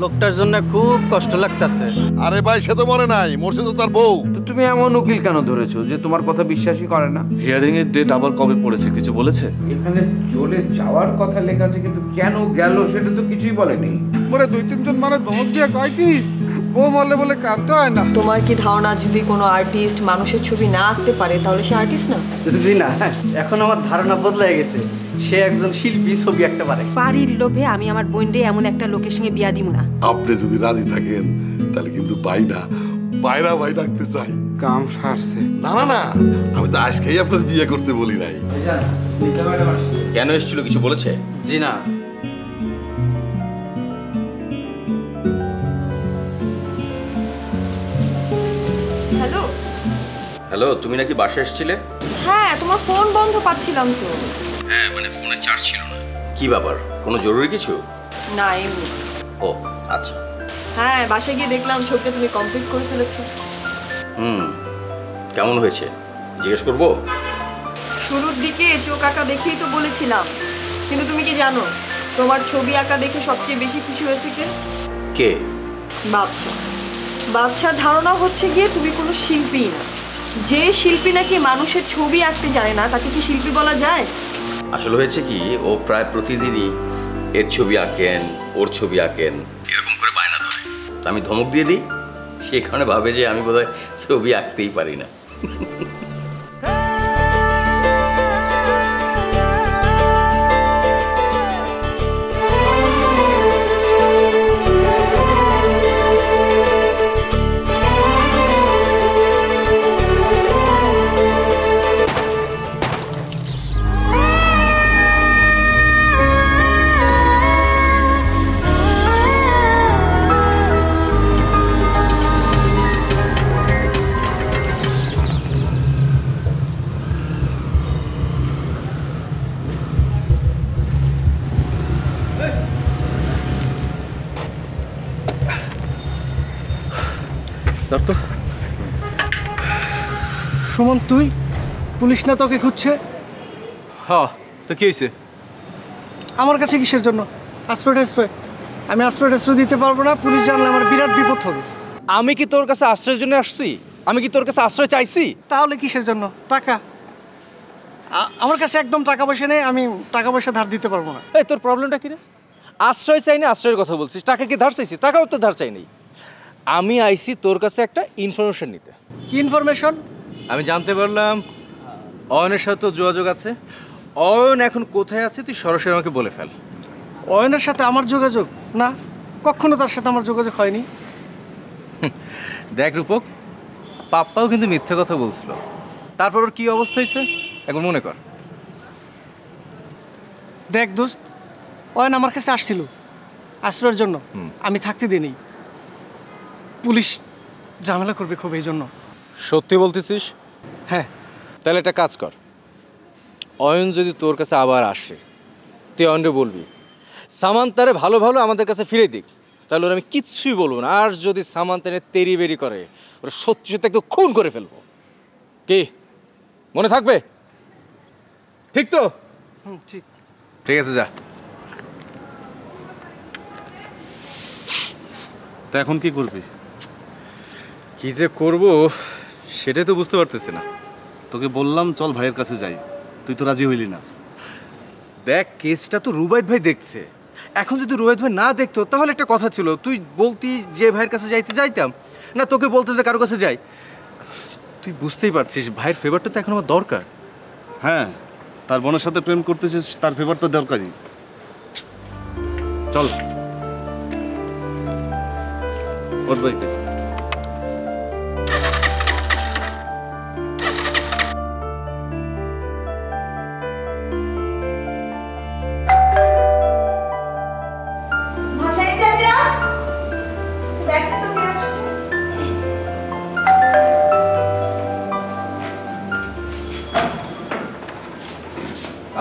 লোকটার জন্য খুব কষ্ট লাগতেছে। আরে ভাই সে তো মরে নাই, মরছে তো তার বউ। তো তুমি এমন উকিল কেন ধরেছো যে তোমার কথা বিশ্বাসই করে না? হিয়ারিং এর ডেট আবার কবে পড়েছে কিছু বলেছে? এখানে চলে যাওয়ার কথা লেখা আছে, কিন্তু কেন গেল সেটা তো কিছুই বলেনি। মোরে 2-3 জন মানে ধমক দিয়ে কয় কি বউ মরলে বলে কাঁদতে হয় না। তোমার কি ধারণা যদি কোনো আর্টিস্ট মানুষের ছবি না আঁকতে পারে তাহলে সে আর্টিস্ট না? জি না, এখন আমার ধারণা বদলে গেছে, সে একজন শিল্পী, ছবি আঁকতে পারে। বাড়ির লোভে আমি আমার বোনরে এমন একটা লোকের সঙ্গে বিয়া দিব না। আপনি যদি রাজি থাকেন তাহলে কিন্তু বাইরা ভাই ডাকতে চাই। কাম সারছে। না না না, আমি তো আজকেই আপনার বিয়ে করতে বলি নাই। কেন এসেছিল কিছু বলেছে? জি না। হ্যালো হ্যালো, তুমি নাকি বাসায় এসেছিলে? হ্যাঁ, তোমার ফোন বন্ধ পাচ্ছিলাম তো। হ্যাঁ, মানে ফোনে চার্জ ছিল না। কি ব্যাপার, কোনো জরুরি কিছু? না, এমনি। ও আচ্ছা। হ্যাঁ, বাসায় গিয়ে দেখলাম ছবিটা তুমি কমপ্লিট করে ফেলেছো। কেমন হয়েছে জিজ্ঞেস করবো? শুরুর দিকে চোখ আঁকা দেখেই তো বলেছিলাম, কিন্তু তুমি কি জানো তোমার ছবি আঁকা দেখে সবচেয়ে বেশি খুশি হয়েছে কে? কে? বাদশা। বাদশার ধারণা হচ্ছে গিয়ে তুমি কোনো শিল্পী না। যে শিল্পী নাকি মানুষের ছবি আঁকতে জানে না তাকে কি শিল্পী বলা যায়? আসলে হয়েছে কি, ও প্রায় প্রতিদিনই এর ছবি আঁকেন, ওর ছবি আঁকেন, এরকম করে বায়না ধরে। তো আমি ধমক দিয়ে দিই, সেখানে ভাবে যে আমি বোধহয় ছবি আঁকতেই পারি না। সুমন, তুই? পুলিশ না তোকে খুঁজছে? হ্যাঁ, তো কি হয়েছে? আমার কাছে কিসের জন্য? আশ্রয়। আমি আশ্রয় দিতে পারবো না, পুলিশ জানলে আমার বিরাট বিপদ হবে। আমি কি তোর কাছে আশ্রয়ের জন্য আসছি? আমি কি তোর কাছে আশ্রয় চাইছি? তাহলে কিসের জন্য? টাকা। আমার কাছে একদম টাকা পয়সা নেই, আমি টাকা পয়সা ধার দিতে পারবো না। এই তোর প্রবলেমটা কি রে? আশ্রয় চাই না আশ্রয়ের কথা বলছিস, টাকা কি ধার চাইছি? টাকাও তো ধার চাই নেই। আমি আইছি তোর কাছে একটা ইনফরমেশন নিতে। কি ইনফরমেশন? আমি জানতে পারলাম অয়নের সাথে তো যোগাযোগ আছে। অয়ন এখন কোথায় আছে তুই সরাসরি আমাকে বলে ফেল। অয়নের সাথে আমার যোগাযোগ? না, কখনো তার সাথে আমার যোগাযোগ হয়নি। দেখ রূপক, পাপ্পাও কিন্তু মিথ্যে কথা বলছিল, তারপর ওর কি অবস্থা হয়েছে এখন মনে কর। দেখ দোস্ত, অয়ন আমার কাছে আসছিল আশ্রয়ের জন্য, আমি থাকতে দিইনি। পুলিশ ঝামেলা করবে খুব, এই জন্য। সত্যি বলতেছিস? হ্যাঁ। তাহলে একটা কাজ কর, অয়ন যদি তোর কাছে আবার আসে তুই অয়নরে বলবি সামান্তারে ভালো ভালো আমাদের কাছে ফিরে দিক, তাহলে ওর আমি কিচ্ছুই বলবো না। আর যদি সামান্তারে তেরি বেরি করে ওরা সত্যি সত্যি একটু খুন করে ফেলবো। কি মনে থাকবে? ঠিক তো? ঠিক। ঠিক আছে, যা। তা এখন কি করবি? কি যে করব সেটাই তো বুঝতে পারতেছি না। তোকে বললাম চল ভাইয়ের কাছে যাই, তুই তো রাজি হইলি না। দেখ, কেসটা তো রুবাইত ভাই দেখছে। এখন যদি রুবাইত ভাই না দেখতো তাহলে একটা কথা ছিল, তুই বলতি যে ভাইয়ের কাছে যাইতাম না, তোকে বলতে যে কারো কাছে যাই। তুই বুঝতেই পারছিস ভাইয়ের ফেভারটা তো এখন আমার দরকার। হ্যাঁ, তার বোনের সাথে প্রেম করতেছিস, তার ফেভার তো দরকারই। চল ওর বাইকে।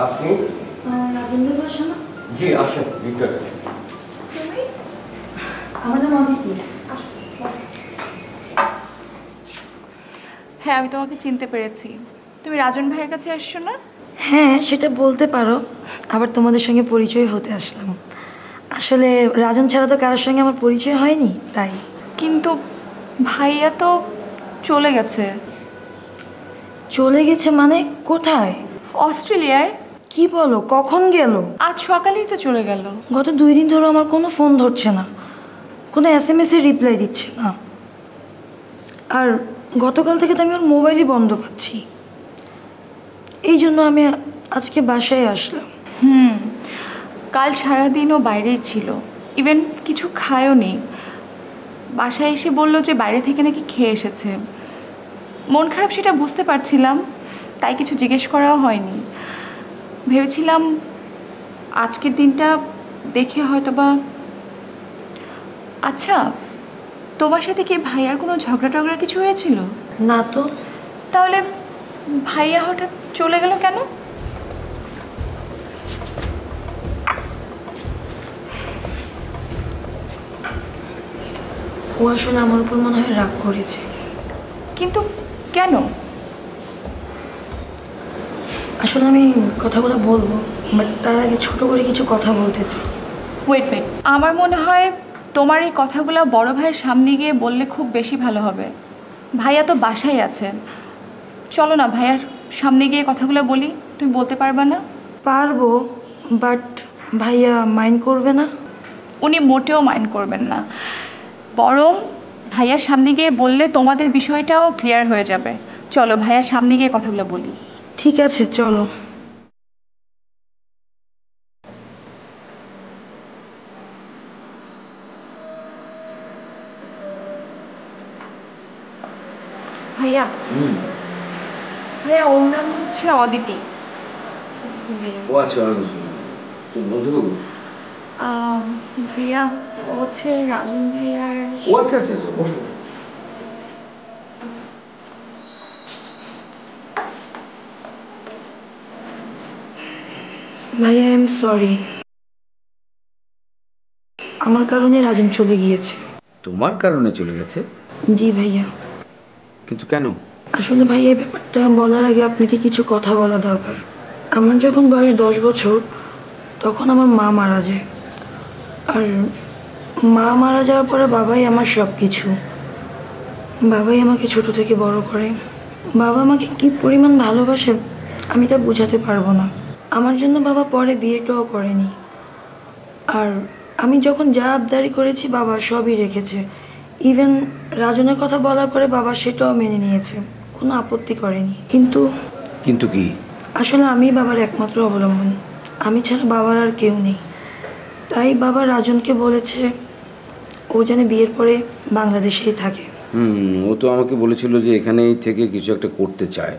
আপনি? রাজেন্দ্র বাসা না? জি আসেন ভিতরে। আমাদের অদিতি। হ্যাঁ, আমি তোমাকে চিনতে পেরেছি। তুমি রাজন ভাইয়ের কাছে আসছো না? হ্যাঁ, সেটা বলতে পারো। আবার তোমাদের সঙ্গে পরিচয় হতে আসলাম। আসলে রাজন ছাড়া তো কারোর সঙ্গে আমার পরিচয় হয়নি, তাই। কিন্তু ভাইয়া তো চলে গেছে। চলে গেছে মানে? কোথায়? অস্ট্রেলিয়ায়। কি বলো, কখন গেল? আজ সকালেই তো চলে গেল। গত 2 দিন ধরে আমার কোনো ফোন ধরছে না, কোনো SMS এর রিপ্লাই দিচ্ছে না। আর গতকাল থেকে তো আমি ওর মোবাইলই বন্ধ পাচ্ছি। এই জন্য আমি আজকে বাসায় আসলাম। কাল সারাদিনও বাইরেই ছিল, ইভেন কিছু খায়ও নেই। বাসায় এসে বললো যে বাইরে থেকে নাকি খেয়ে এসেছে। মন খারাপ সেটা বুঝতে পারছিলাম, তাই কিছু জিজ্ঞেস করাও হয়নি। ভেবেছিলাম আজকের দিনটা দেখে হয়তোবা। আচ্ছা, তোমার সাথে কি ভাইয়ার কোনো ঝগড়া টগড়া কিছু হয়েছিল? না তো। তাহলে ভাইয়া হঠাৎ চলে গেল কেন? ও আসলে আমার উপর মনে হয় রাগ করেছে। কিন্তু কেন? আসলে আমি কথাগুলো বলবো, বাট তার আগে ছোট করে কিছু কথা বলতে চাই। ওয়েট, আমার মনে হয় তোমার এই কথাগুলো বড় ভাইয়ের সামনে গিয়ে বললে খুব বেশি ভালো হবে। ভাইয়া তো বাসায় আছেন, চলো না ভাইয়ার সামনে গিয়ে কথাগুলো বলি। তুমি বলতে পারবে না? পারবো, বাট ভাইয়া মাইন্ড করবে না। উনি মোটেও মাইন্ড করবেন না, বরং ভাইয়ার সামনে গিয়ে বললে তোমাদের বিষয়টাও ক্লিয়ার হয়ে যাবে। চলো ভাইয়ার সামনে গিয়ে কথাগুলো বলি। ঠিক আছে, চলো। ভাইয়া, ভাইয়া ওর নাম হচ্ছে অদিতি। ও আচ্ছা, বন্ধু। ভাইয়া ও হচ্ছে রাজন ভাইয়ার। ও আচ্ছা আচ্ছা, বসো। ভাইয়া আই এম সরি, আমার কারণে রাজন চলে গিয়েছে। তোমার কারণে চলে গেছে? জি ভাইয়া। কিন্তু কেন? আসলে ভাইয়া এই ব্যাপারটা বলার আগে আপনাকে কিছু কথা বলা দরকার। আমার যখন বয়স 10 বছর তখন আমার মা মারা যায়। আর মা মারা যাওয়ার পরে বাবাই আমার সব কিছু। বাবাই আমাকে ছোট থেকে বড় করে। বাবা আমাকে কি পরিমাণ ভালোবাসে আমি তা বোঝাতে পারবো না। আমার জন্য বাবা পরে বিয়েটাও করেনি। আর আমি যখন যা আবদারি করেছি বাবা সবই রেখেছে। ইভেন রাজনের কথা বলার পরে বাবা সেটাও মেনে নিয়েছে, কোনো আপত্তি করেনি। কিন্তু কিন্তু কি? আসলে আমি বাবার একমাত্র অবলম্বন, আমি ছাড়া বাবার আর কেউ নেই। তাই বাবা রাজনকে বলেছে ও যেন বিয়ের পরে বাংলাদেশেই থাকে। ও তো আমাকে বলেছিল যে এখানেই থেকে কিছু একটা করতে চায়।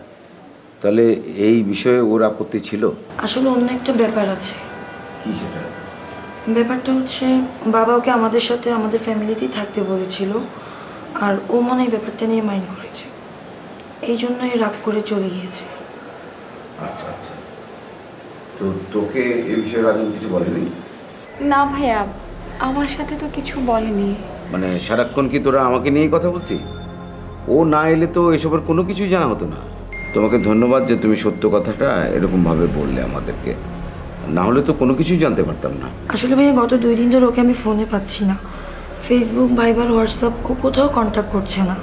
তাহলে এই বিষয়ে ওর আপত্তি ছিল? আসলে অন্য একটা ব্যাপার আছে। কি সেটা? ব্যাপারটা হচ্ছে বাবা ওকে আমাদের সাথে আমাদের ফ্যামিলিতেই থাকতে বলেছিল, আর ও মনে হয় ব্যাপারটা নিয়ে মাইন্ড করেছে, এই জন্যই রাগ করে চলে গিয়েছে। আচ্ছা আচ্ছা, তো তোকে এই বিষয়ে রাজন কিছু বলেনি? না ভাইয়া, আমার সাথে তো কিছু বলেনি। মানে সারাক্ষণ কি তোরা আমাকে নিয়েই কথা বলতি? ও না এলে তো এসবের কোনো কিছুই জানা হতো না। তোমাকে ধন্যবাদ যে তুমি সত্য কথাটা এরকমভাবে বললে আমাদেরকে, না হলে তো কোনো কিছুই জানতে পারতাম না। আসলে ভাইয়া গত 2 দিন ধরে ওকে আমি ফোনে পাচ্ছি না, ফেসবুক, ভাইবার, হোয়াটসঅ্যাপ ও কোথাও কন্ট্যাক্ট করছে না।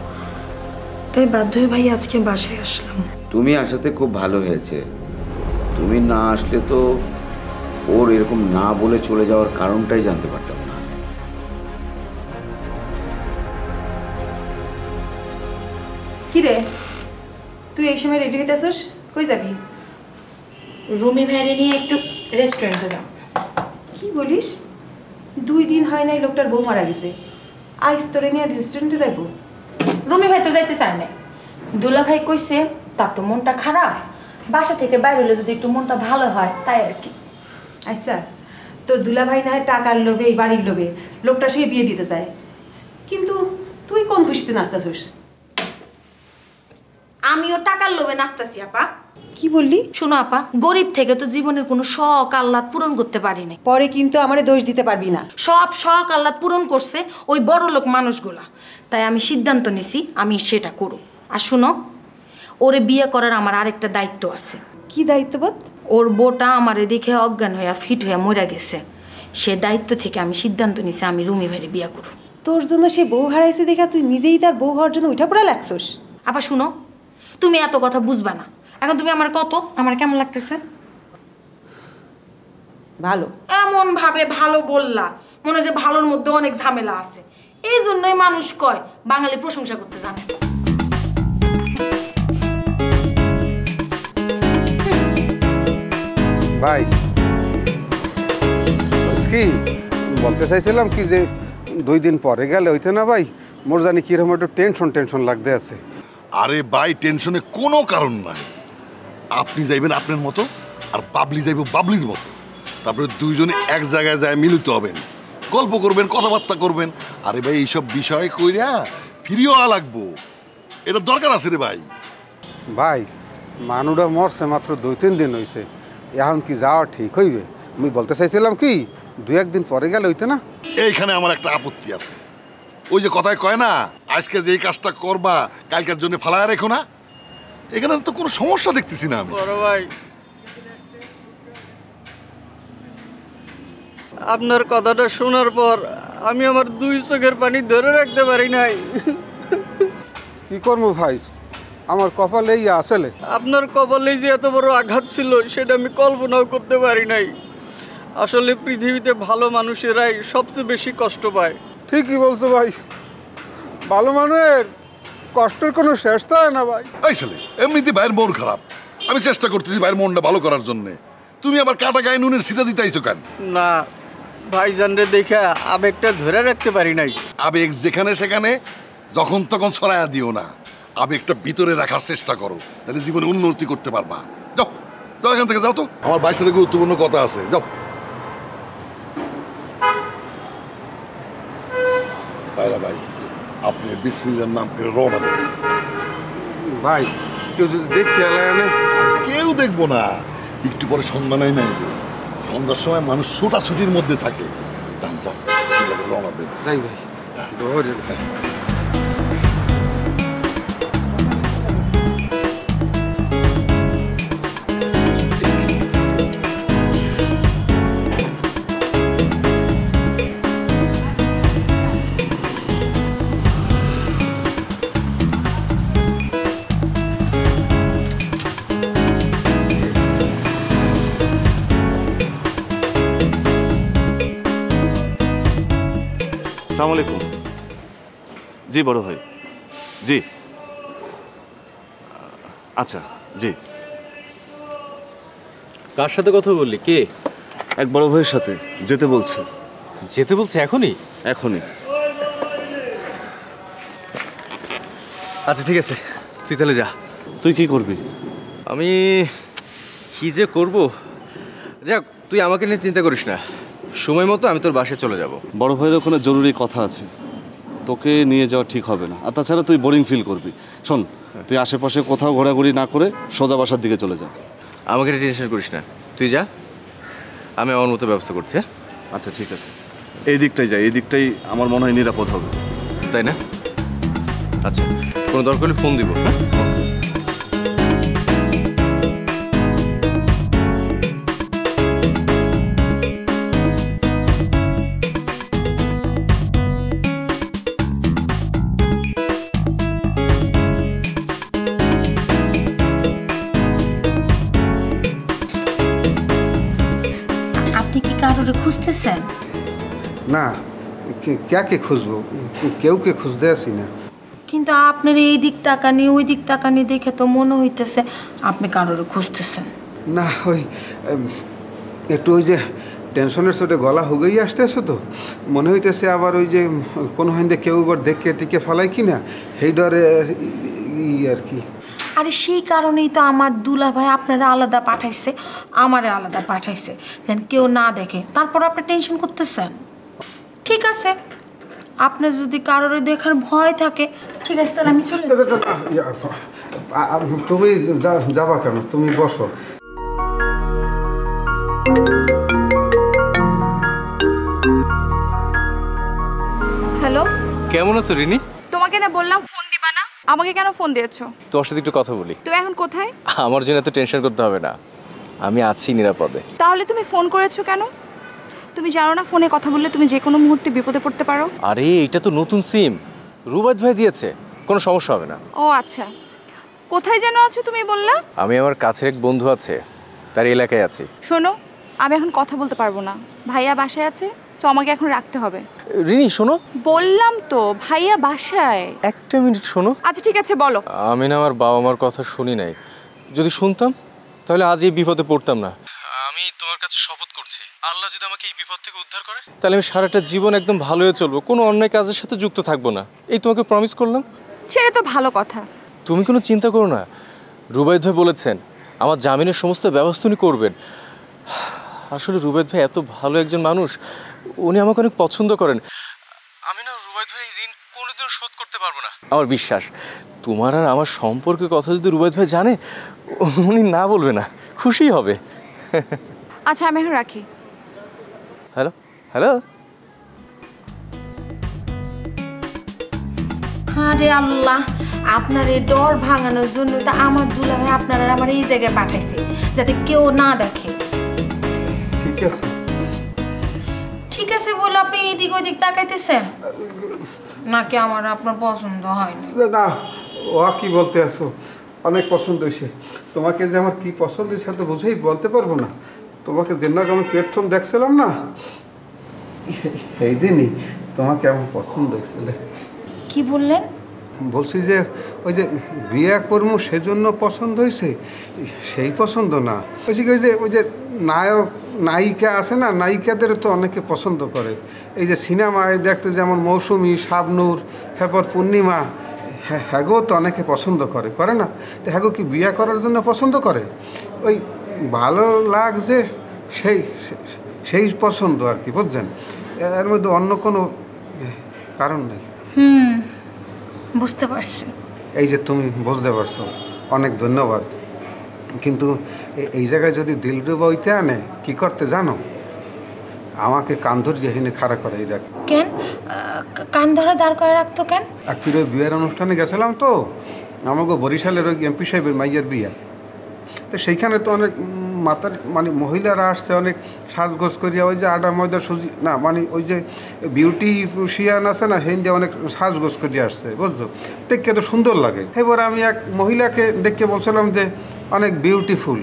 তাই বাধ্য হয়ে ভাই আজকে বাসায় আসলাম। তুমি আসাতে খুব ভালো হয়েছে। তুমি না আসলে তো ওর এরকম না বলে চলে যাওয়ার কারণটাই জানতে পারতাম না। কি রে, তুই এই সময় রেডি হইতেছস? কই যাবি? রুমি ভাইরে নিয়ে একটু রেস্টুরেন্টে যাব। কি বলিস? 2 দিন হয় নাই লোকটার বউ মারা গেছে, আইস তোরে নিয়ে রেস্টুরেন্টে যাবো? রুমি ভাই তো যাইতে চায় না। দুলা ভাই কইছে তার তো মনটা খারাপ, বাসা থেকে বাইরে হলে যদি একটু মনটা ভালো হয় তাই আর কি। আচ্ছা, তো দুলা ভাই না হয় টাকার লোভে, এই বাড়ির লোভে লোকটা সে বিয়ে দিতে চায়, কিন্তু তুই কোন খুশিতে নাচতেছস? আমিও টাকার লোভে নাচতেছি আপা। কি বললি? শোনো আপা, গরিব থেকে তো জীবনের কোনো শখ আহ্লাদ পূরণ করতে পারি নাই। পরে কিন্তু আমারে দোষ দিতে পারবি না। সব শখ আহ্লাদ পূরণ করছে ওই বড় লোক মানুষগুলা। তাই আমি সিদ্ধান্ত নিছি আমি সেটা করব। আর শোনো, ওরে বিয়ে করার আমার আরেকটা দায়িত্ব আছে। কি দায়িত্ববোধ? ওর বউটা আমারে দেখে অজ্ঞান হইয়া ফিট হইয়া মরে গেছে। সে দায়িত্ব থেকে আমি সিদ্ধান্ত নিছি আমি রুমি ভাইরে বিয়া করব। তোর জন্য সে বউ হারাইছে দেখা তুই নিজেই তার বউ হওয়ার জন্য উঠা পড়া লাগছস। আবার শুনো, তুমি এত কথা বুঝবা না। এখন তুমি আমার কত, আমার কেমন লাগতেছে? ভালো। এমন ভাবে ভালো বললা মনে হয় যে ভালোর মধ্যে অনেক ঝামেলা আছে। এই জন্যই মানুষ কয় বাঙালি প্রশংসা করতে জানে। ভাই কি বলতে চাইছিলাম কি যে 2 দিন পরে গেলে হইতে না ভাই, মোর জানি কিরকম একটু টেনশন লাগতে আছে। আরে ভাই, টেনশনে কোনো কারণ নাই। আপনি যাইবেন আপনার মতো, আর বাবলি যাইব বাবলির মতো। তারপরে দুইজনে এক জায়গায় যায় মিলিত হবেন, গল্প করবেন, কথাবার্তা করবেন। আরে ভাই, এইসব বিষয় কইরা ফিরিও লাগবো, এটা দরকার আছে রে ভাই। ভাই মানুষটা মরছে মাত্র 2-3 দিন হয়েছে, এখন কি যাওয়া ঠিক হইবে? আমি বলতে চাইছিলাম কি 2-1 দিন পরে গেলে হইতে না? এইখানে আমার একটা আপত্তি আছে। ওই যে কথায় কয় না, আজকে যে এই কাজটা করবা কালকের জন্য ফালায় রেখো না। এখানে তো কোনো সমস্যা দেখতেছি না আমি। বড় ভাই, আপনার কথাটা শোনার পর আমি আমার 2 চোখের পানি ধরে রাখতে পারি নাই। কি করবো ভাই, আমার কপালেই আসলে। আপনার কপালে যে এত বড় আঘাত ছিল সেটা আমি কল্পনাও করতে পারি নাই। আসলে পৃথিবীতে ভালো মানুষেরাই সবচেয়ে বেশি কষ্ট পায়। ঠিকই বলছো ভাই, ভালো মানুষের কষ্টের কোনো শেষ তো হয় না ভাই। এই ছেলে, এমনিতে ভাইয়ের মন খারাপ, আমি চেষ্টা করতেছি ভাইয়ের মনটা ভালো করার জন্যে। তুমি আবার কাটা গায়ে নুনের সিটা দিতে আইছো কেন? না ভাইজানরে দেখে আবেগটা ধরে রাখতে পারি নাই। আবেগ যেখানে সেখানে যখন তখন ছড়াইয়া দিও না, আবেগটা ভিতরে রাখার চেষ্টা করো, তাহলে জীবনে উন্নতি করতে পারবা। যাও যাও, এখান থেকে যাও তো, আমার ভাইয়ের সাথে গুরুত্বপূর্ণ কথা আছে। যাও ভাইরা ভাই, আপনি বিসমিল্লাহর নাম করে রওনা দেন। ভাই কেউ যদি দেখতে এলাম, কেউ দেখবো না, একটু পরে সন্ধ্যা নাই নাই, সন্ধ্যার সময় মানুষ ছোটাছুটির মধ্যে থাকে। যান যান, বিসমিল্লাহ রওনা দেন। যাই ভাই, ধরে আসসালামু আলাইকুম। জি বড় ভাই, জি আচ্ছা জি। কার সাথে কথা বললি? কে? এক বড় ভাইয়ের সাথে যেতে বলছে। যেতে বলছে এখনই? এখনই। আচ্ছা ঠিক আছে, তুই তাহলে যা। তুই কি করবি? আমি কি যে করব, যাক তুই আমাকে নিয়ে চিন্তা করিস না, সময় মতো আমি তোর বাসায় চলে যাব। বড় ভাইয়ের ওখানে জরুরি কথা আছে, তোকে নিয়ে যাওয়া ঠিক হবে না। আর তাছাড়া তুই বোরিং ফিল করবি। শোন, তুই আশেপাশে কোথাও ঘোরাঘুরি না করে সোজা বাসার দিকে চলে যা। আমাকে টেনশন করিস না, তুই যা, আমি আমার মতো ব্যবস্থা করছি। আচ্ছা ঠিক আছে, এই দিকটাই যাই, এই দিকটাই আমার মনে হয় নিরাপদ হবে। তাই না? আচ্ছা, কোনো দরকার হলে ফোন দিব। হ্যাঁ, কারোরে খুঁজতেছেন? না, কে খুঁজবো, কেউকে খুঁজতে আসি না। কিন্তু আপনার এই দিক তাকানি ওই দিক তাকানি দেখে তো মনে হইতেছে আপনি কারোরে খুঁজতেছেন। না, ওই একটু ওই যে টেনশনের চোটে গলা হুগেই আসতেছে তো, মনে হইতেছে আবার ওই যে কোনো হিন্দে কেউ এবার দেখে টিকে ফেলায় কি না, সেই ডরে আর কি। আরে সেই কারণেই তো আমার দুলা ভাই আপনারা আলাদা পাঠাইছে, আমারে আলাদা পাঠাইছে, যেন কেউ না দেখে। তারপর আপনি টেনশন করতেছেন। ঠিক আছে, আপনার যদি কারোর দেখার ভয় থাকে, ঠিক আছে তাহলে আমি চলে যাব। তুমি যাবা কেন? তুমি বসো। হ্যালো, কেমন আছো রিনি? তোমাকে না বললাম ফোন দিবা না, আমাকে কেন ফোন দিয়েছো? তোর সাথে একটু কথা বলি। তুমি এখন কোথায়? আমার জন্য এত টেনশন করতে হবে না, আমি আছি নিরাপদে। তাহলে তুমি ফোন করেছো কেন? তুমি জানো না ফোনে কথা বললে তুমি যে কোনো মুহূর্তে বিপদে পড়তে পারো? আরে এটা তো নতুন সিম, রুবাদ ভাই দিয়েছে, কোনো সমস্যা হবে না। ও আচ্ছা, কোথায় যেন আছো তুমি বললা? আমি আমার কাছের এক বন্ধু আছে, তার এলাকায় আছি। শোনো, আমি এখন কথা বলতে পারবো না, ভাইয়া বাসায় আছে, তো আমাকে এখন রাখতে হবে। রিনি শোনো, বললাম তো ভাইয়া বাসায়। একটা মিনিট শোনো। আচ্ছা ঠিক আছে বলো। আমি না আমার বাবা মার কথা শুনি নাই, যদি শুনতাম তাহলে আজ এই বিপদে পড়তাম না। আমি তোমার কাছে শপথ করছি, আল্লাহ যদি আমাকে এই বিপদ থেকে উদ্ধার করে তাহলে আমি সারাটা জীবন একদম ভালো হয়ে চলবো, কোনো অন্যায় কাজের সাথে যুক্ত থাকবো না, এই তোমাকে প্রমিস করলাম। সেটা তো ভালো কথা। তুমি কোনো চিন্তা করো না, রুবাইদ ভাই বলেছেন আমার জামিনের সমস্ত ব্যবস্থা উনি করবেন। আসলে রুবাইদ ভাই এত ভালো একজন মানুষ, উনি আমাকে অনেক পছন্দ করেন। আমি না রুবাইদ ভাই ঋণ কোনোদিনও শোধ করতে পারবো না। আমার বিশ্বাস তোমার আর আমার সম্পর্কের কথা যদি রুবাইদ ভাই জানে, উনি না বলবে না, খুশি হবে। আচ্ছা আমি এখন রাখি। Hello hello. আরে আল্লাহ, আপনার এই ডর ভাঙানোর জন্য তো আমার দুলাভাই আপনারা আমার এই জায়গায় পাঠাইছে, যাতে কেউ না দেখে। ঠিক আছে ঠিক আছে বলে আপনি এদিক ওদিক তাকাইতেছেন নাকি? আমার আপনার পছন্দ হয়নি। না, ও কি বলতে আসো, অনেক পছন্দ হয়েছে তোমাকে। যে আমার কি পছন্দ হয়েছে তো বুঝেই বলতে পারবো না। তোমাকে যে না আমি প্রথম দেখছিলাম না, এই দিনই তোমাকে আমার পছন্দ হয়েছিল। কি বললেন? বলছি যে ওই যে বিয়ে করবো সেজন্য পছন্দ হয়েছে, সেই পছন্দ না। ওই যে নায়ক নায়িকা আছে না, নায়িকাদের তো অনেকে পছন্দ করে। এই যে সিনেমায় দেখতে যেমন মৌসুমী, শাবনূর, এরপর পূর্ণিমা, হ্যাগো তো অনেকে পছন্দ করে না? তো হ্যাগো কি বিয়ে করার জন্য পছন্দ করে? ওই ভালো লাগছে সেই পছন্দ আর কি, বুঝছেন? এর মধ্যে অন্য কোনো কারণ নেই। বুঝতে পারছি। এই যে তুমি বুঝতে পারছো, অনেক ধন্যবাদ। কিন্তু এই জায়গায় যদি দিলরুবা হইতে আনে, কি করতে জানো? আমাকে কান ধরিয়ে হেনে খাড়া করে এই রাখ। কেন কান ধরে দাঁড় করে রাখতো কেন? এক ফিরে বিয়ের অনুষ্ঠানে গেছিলাম তো, আমাকে বরিশালের ওই এমপি সাহেবের মাইয়ের বিয়ে। তো সেইখানে তো অনেক মাতার মানে মহিলারা আসছে, অনেক সাজগোজ করিয়া, ওই যে আটা ময়দা সুজি না মানে ওই যে বিউটিশিয়ান আছে না, হেন অনেক সাজগোজ করিয়া আসছে, বুঝছো? দেখতে তো সুন্দর লাগে। এবার আমি এক মহিলাকে দেখে বলছিলাম যে অনেক বিউটিফুল,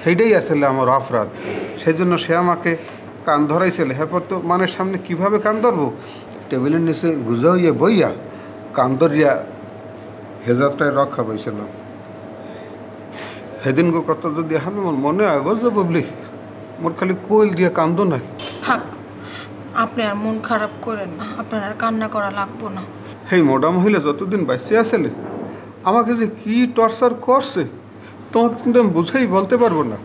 সেইটাই আসলে আমার অপরাধ। সেই জন্য সে আমাকে কান ধরাইছিল। এরপর তো মানের সামনে কিভাবে কান ধরবো, টেবিলের নিচে গুজা হইয়া বইয়া কান ধরিয়া হেজারটায় রক্ষা পাইছিলাম। সেদিন গো কথা যদি আমি আমার মনে হয়, বুঝলো বুবলি, মোর খালি কোয়েল দিয়ে কান্দো নাই। থাক, আপনি আর মন খারাপ করেন না, আপনার আর কান্না করা লাগবো না। এই মোটা মহিলা যতদিন বাঁচিয়ে আসলে আমাকে যে কি টর্চার করছে তোমাকে কিন্তু আমি বুঝেই বলতে পারবো না।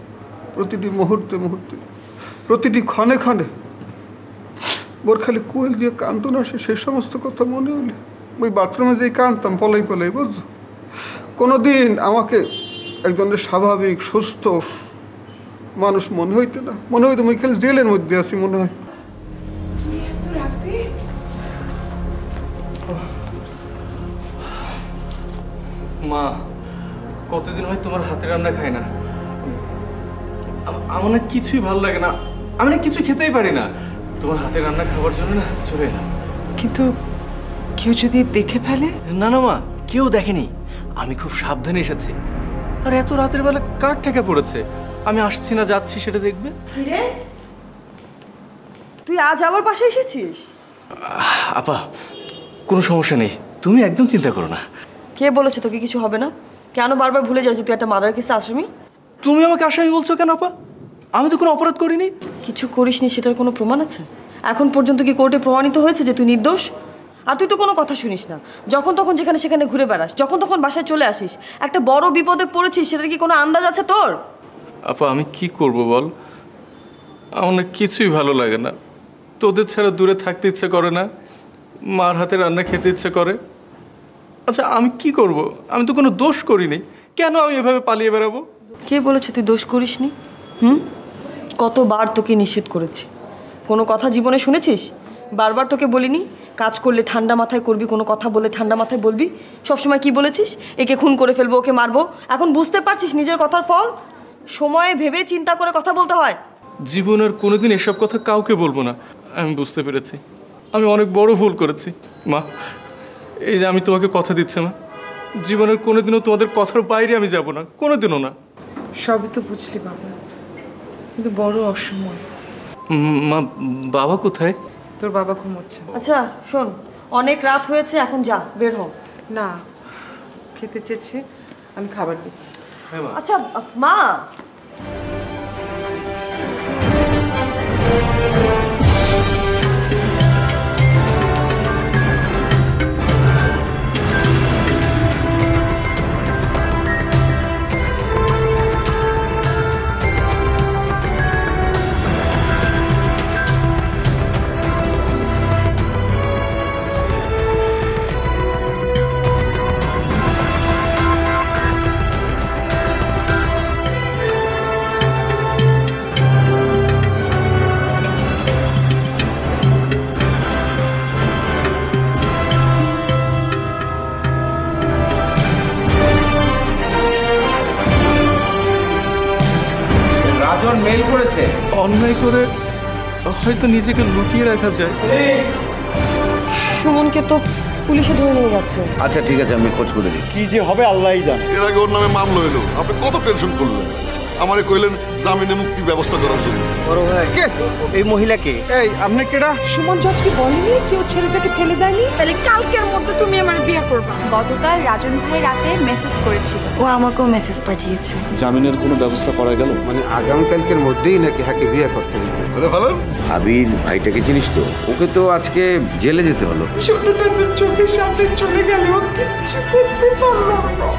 প্রতিটি মুহূর্তে মুহূর্তে, প্রতিটি ক্ষণে ক্ষণে মোর খালি কোয়েল দিয়ে কান্দো না, সেই সমস্ত কথা মনে হলে ওই বাথরুমে যেই কাঁদতাম পলাই পলাই, বুঝছো? কোনোদিন আমাকে একজনের স্বাভাবিক সুস্থ মানুষ মনে হইতো না, মনে হইতো আমি খালি জেলের মধ্যে আছি মনে হয়। মা, কতদিন হয় তোমার হাতের রান্না খাই না। আমার না কিছুই ভালো লাগে না, আমি না কিছু খেতেই পারি না। তোমার হাতের রান্না খাবার জন্য না চলে না। কিন্তু কেউ যদি দেখে ফেলে? না না মা, কেউ দেখেনি, আমি খুব সাবধানে এসেছি। আর এত রাতের বেলা কার ঠেকা পড়েছে? আমি আসছি না যাচ্ছি সেটা দেখবে। তুই আজ আমার পাশে এসেছিস? আপা, কোনো সমস্যা নেই, তুমি একদম চিন্তা করো না। কে বলেছে তোকে কিছু হবে না? কেন বারবার ভুলে যাচ্ছিস তুই একটা মার্ডার কেসে আসামি? তুমি আমাকে আসামি বলছো কেন আপা? আমি তো কোনো অপরাধ করিনি। কিছু করিসনি সেটার কোনো প্রমাণ আছে? এখন পর্যন্ত কি কোর্টে প্রমাণিত হয়েছে যে তুই নির্দোষ? আর তুই তো কোনো কথা শুনিস না, যখন তখন যেখানে সেখানে ঘুরে বেড়াস, যখন তখন বাসায় চলে আসিস। একটা বড় বিপদে পড়েছিস, সেটার কি কোনো আন্দাজ আছে তোর? আপা, আমি কি করব বল? আমার না কিছুই ভালো লাগে না। তোদের ছাড়া দূরে থাকতে ইচ্ছে করে না, মার হাতে রান্না খেতে ইচ্ছে করে। আচ্ছা আমি কি করব? আমি তো কোনো দোষ করিনি, কেন আমি এভাবে পালিয়ে বেড়াবো? কে বলেছে তুই দোষ করিসনি? কতবার তোকে নিষেধ করেছি, কোনো কথা জীবনে শুনেছিস? বারবার তোকে বলিনি কাজ করলে ঠান্ডা মাথায় করবি, কোনো কথা বললে ঠান্ডা মাথায় বলবি? সবসময় কি বলেছিস? একে খুন করে ফেলবো, ওকে মারবো। এখন বুঝতে পারছিস নিজের কথার ফল? সময়ে ভেবে চিন্তা করে কথা বলতে হয়। জীবনের কোনোদিন এসব কথা কাউকে বলবো না। আমি বুঝতে পেরেছি আমি অনেক বড় ভুল করেছি। মা, এই যে আমি তোমাকে কথা দিচ্ছি মা, জীবনের কোনোদিনও তোমাদের কথার বাইরে আমি যাব না, কোনোদিনও না। সবই তো বুঝলি বাবা, কিন্তু বড় অসময়। মা, বাবা কোথায়? তোর বাবা ঘুমোচ্ছে। আচ্ছা শোন, অনেক রাত হয়েছে, এখন যা, বের হ। না, খেতে চেয়েছে, আমি খাবার দিচ্ছি। আচ্ছা মা, রাজন মেল করেছে। অন্যায় করে হয়তো নিজেকে লুকিয়ে রাখা যায়। সুমনকে তো পুলিশে ধরে নিয়ে যাচ্ছে। আচ্ছা ঠিক আছে, আমি খোঁজ করে দিই। কি যে হবে আল্লাহই জানে। এর আগে ওর নামে মামলা হলো, আপনি কত টেনশন করলেন, আমারে কইলেন জামিনে মুক্তির ব্যবস্থা করার জন্য। বড় ভাই কে এই মহিলাকে? এই আপনি কেডা? সুমন জজকে বলেনি যে ও ছেলেটাকে ফেলে দেয়নি? তাহলে কালকের মধ্যে তুমি আমার বিয়ে করবা। গতকাল রাজন ভাই রাতে মেসেজ করেছিল। ও আমাকেও মেসেজ পাঠিয়েছে। জামিনের কোনো ব্যবস্থা করা গেল? মানে আগামীকালকের মধ্যেই নাকি হাকে বিয়ে করতে হবে। করে ফেলেন। ভাবির ভাইটাকে চিনিস তো? ওকে তো আজকে জেলে যেতে হলো। ছোটটা তো চোখের সামনে চলে গেল, কিচ্ছু করতে পারলাম না।